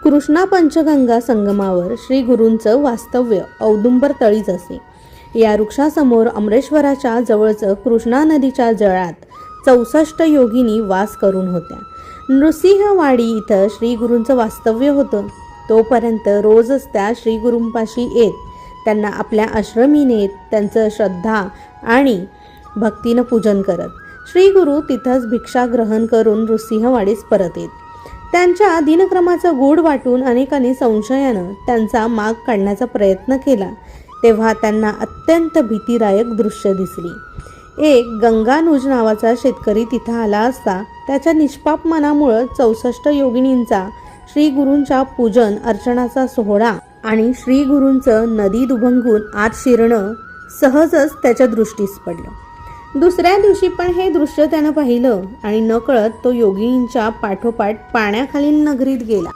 कृष्णा पंचगंगा संगमावर श्री गुरूंचं वास्तव्य औदुंबर तळीच असे. या वृक्षासमोर अमरेश्वराच्या जवळच कृष्णा नदीच्या जळात 64 योगिनी वास करून होत्या. नृसिंहवाडी इथं श्री गुरूंचं वास्तव्य होतं. तोपर्यंत रोजच त्या श्री गुरूंपाशी येत त्यांना आपल्या आश्रमी नेत त्यांचं श्रद्धा आणि भक्तीनं पूजन करत. श्री गुरु तिथंच भिक्षा ग्रहण करून नृसिंहवाडीस परत येत. त्यांच्या दिनक्रमाचं गूढ वाटून अनेकांनी संशयानं त्यांचा माग काढण्याचा प्रयत्न केला. तेव्हा त्यांना अत्यंत भीतीदायक दृश्य दिसली. एक गंगानुज नावाचा शेतकरी तिथं आला असता त्याच्या निष्पाप मनामुळं 64 योगिनींचा श्री गुरूंच्या पूजन अर्चनाचा सोहळा आणि श्री गुरूंचं नदी दुभंगून आत शिरणं सहजच त्याच्या दृष्टीस पडलं. दुसऱ्या दिवशी पण हे दृश्य त्यानं पाहिलं आणि नकळत तो योगिनींच्या पाठोपाठ पाण्याखालील नगरीत गेला.